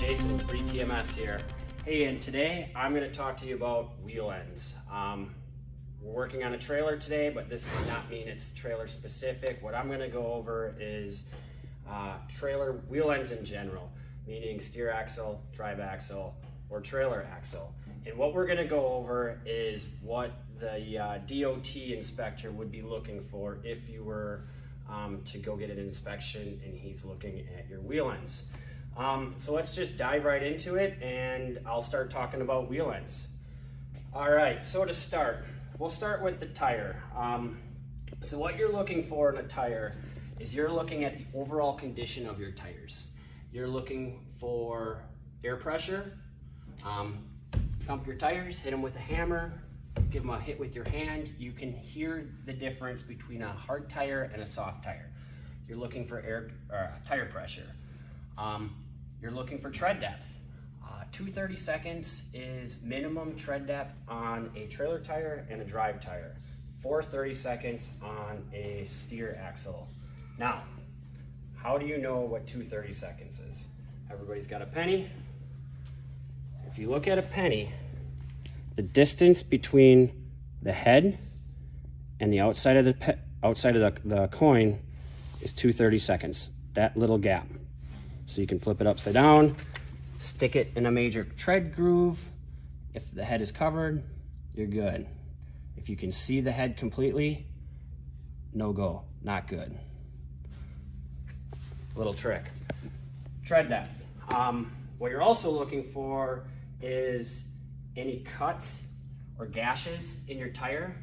Jason with Free TMS here. Hey, and today I'm going to talk to you about wheel ends. We're working on a trailer today, but this does not mean it's trailer specific. What I'm going to go over is trailer wheel ends in general, meaning steer axle, drive axle, or trailer axle. And what we're going to go over is what the DOT inspector would be looking for if you were to go get an inspection and he's looking at your wheel ends. So let's just dive right into it, and I'll start talking about wheel ends. All right, so to start, we'll start with the tire. So what you're looking for in a tire is you're looking at the overall condition of your tires. You're looking for air pressure. Thump your tires, hit them with a hammer, give them a hit with your hand. You can hear the difference between a hard tire and a soft tire. You're looking for tire pressure. You're looking for tread depth. 230 seconds is minimum tread depth on a trailer tire and a drive tire. 430 seconds on a steer axle. Now, how do you know what 230 seconds is? Everybody's got a penny. If you look at a penny, the distance between the head and the outside of the coin is 230 seconds. That little gap. So you can flip it upside down, stick it in a major tread groove. If the head is covered, you're good. If you can see the head completely, no go, not good. Little trick. Tread depth. What you're also looking for is any cuts or gashes in your tire,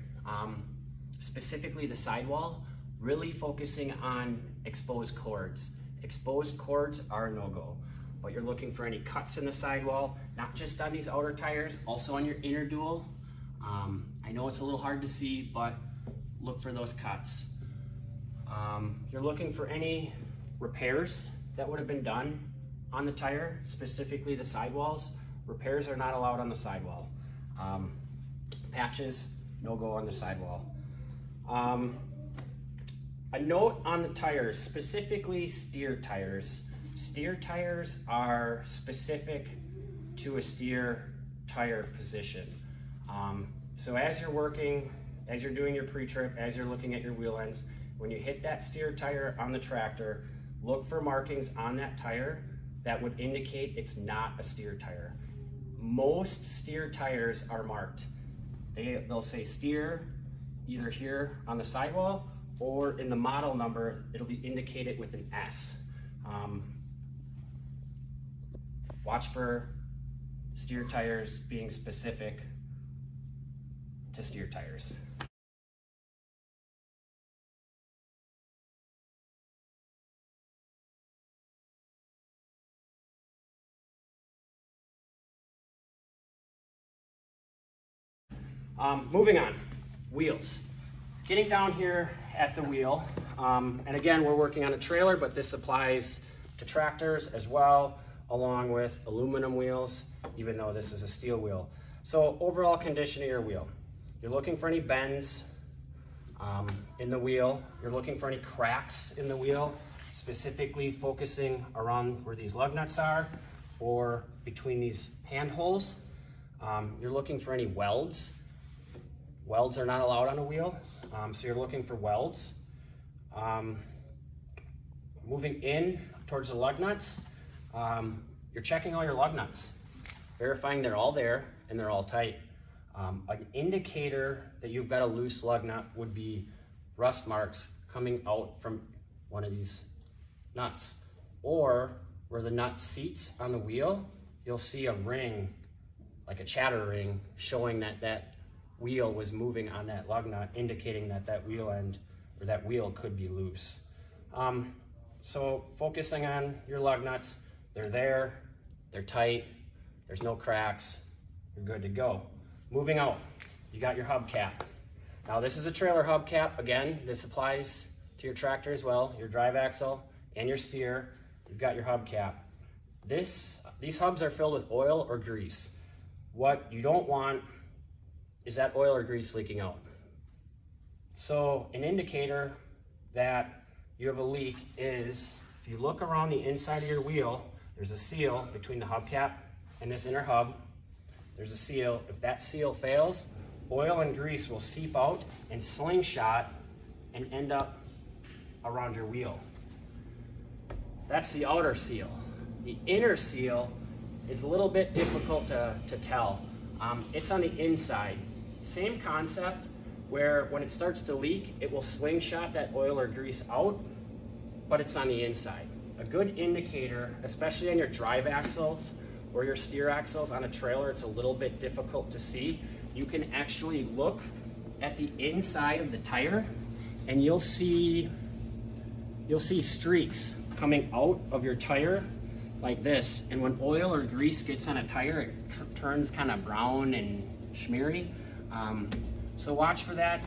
specifically the sidewall, really focusing on exposed cords. Exposed cords are a no-go, but you're looking for any cuts in the sidewall, not just on these outer tires, also on your inner dual. I know it's a little hard to see, but look for those cuts. You're looking for any repairs that would have been done on the tire, specifically the sidewalls. Repairs are not allowed on the sidewall. Patches, no-go on the sidewall. A note on the tires, specifically steer tires. Steer tires are specific to a steer tire position. So as you're working, as you're doing your pre-trip, as you're looking at your wheel ends, when you hit that steer tire on the tractor, look for markings on that tire that would indicate it's not a steer tire. Most steer tires are marked. They'll say steer either here on the sidewall or in the model number, it'll be indicated with an S. Watch for steer tires being specific to steer tires. Moving on, wheels. Getting down here at the wheel, and again, we're working on a trailer, but this applies to tractors as well, along with aluminum wheels, even though this is a steel wheel. So overall condition of your wheel. You're looking for any bends in the wheel. You're looking for any cracks in the wheel, specifically focusing around where these lug nuts are or between these hand holes. You're looking for any welds. Welds are not allowed on a wheel, so you're looking for welds. Moving in towards the lug nuts, you're checking all your lug nuts, verifying they're all there and they're all tight. An indicator that you've got a loose lug nut would be rust marks coming out from one of these nuts. Or where the nut seats on the wheel, you'll see a ring, like a chatter ring, showing that that wheel was moving on that lug nut, indicating that that wheel end or that wheel could be loose. So focusing on your lug nuts, they're there, they're tight, there's no cracks, you're good to go. Moving out, you got your hubcap. Now this is a trailer hubcap. Again, this applies to your tractor as well, your drive axle and your steer. You've got your hubcap. These hubs are filled with oil or grease. What you don't want is that oil or grease leaking out. So an indicator that you have a leak is, if you look around the inside of your wheel, There's a seal between the hubcap and this inner hub. There's a seal. If that seal fails, oil and grease will seep out and slingshot and end up around your wheel. That's the outer seal. The inner seal is a little bit difficult to tell. It's on the inside. Same concept, where when it starts to leak, it will slingshot that oil or grease out, but it's on the inside. A good indicator, especially on your drive axles or your steer axles on a trailer, it's a little bit difficult to see. You can actually look at the inside of the tire and you'll see streaks coming out of your tire like this. And when oil or grease gets on a tire, it turns kind of brown and smeary. So watch for that,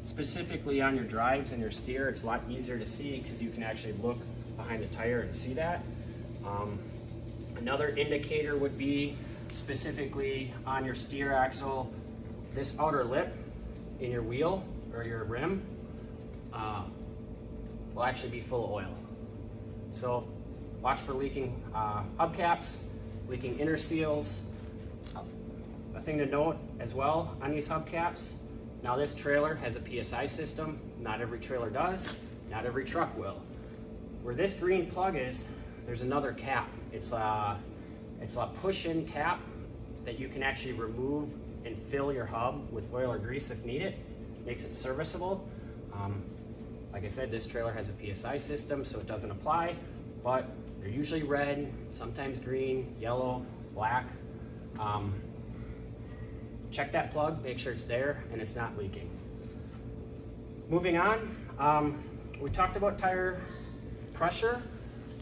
specifically on your drives and your steer. It's a lot easier to see because you can actually look behind the tire and see that. Another indicator would be specifically on your steer axle, this outer lip in your wheel or your rim will actually be full of oil. So watch for leaking hubcaps, leaking inner seals. A thing to note as well on these hubcaps, now this trailer has a PSI system. Not every trailer does, not every truck will. Where this green plug is, there's another cap. It's a push-in cap that you can actually remove and fill your hub with oil or grease if needed. Makes it serviceable. Like I said, this trailer has a PSI system, so it doesn't apply, but they're usually red, sometimes green, yellow, black. Check that plug, make sure it's there and it's not leaking. Moving on, we talked about tire pressure.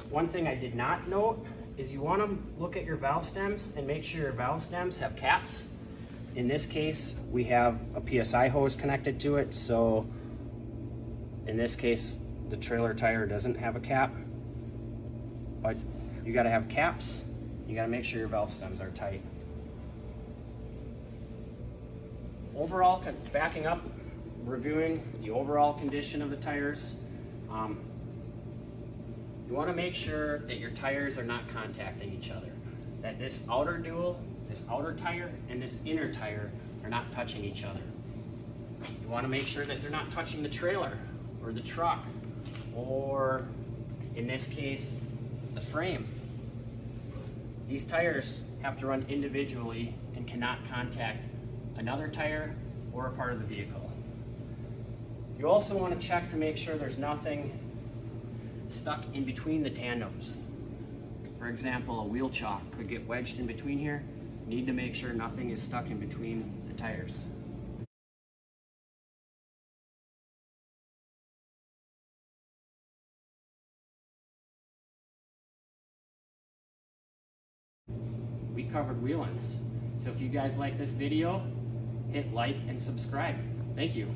One thing I did not note is you want to look at your valve stems and make sure your valve stems have caps. In this case, we have a PSI hose connected to it, so in this case, the trailer tire doesn't have a cap, but you got to have caps. You got to make sure your valve stems are tight. Overall, backing up, reviewing the overall condition of the tires, you want to make sure that your tires are not contacting each other, that this outer dual, this outer tire, and this inner tire are not touching each other. You want to make sure that they're not touching the trailer or the truck, or in this case, the frame. These tires have to run individually and cannot contact another tire or a part of the vehicle. You also want to check to make sure there's nothing stuck in between the tandems. For example, a wheel chock could get wedged in between here. You need to make sure nothing is stuck in between the tires. We covered wheel ends. So if you guys like this video, hit like and subscribe. Thank you.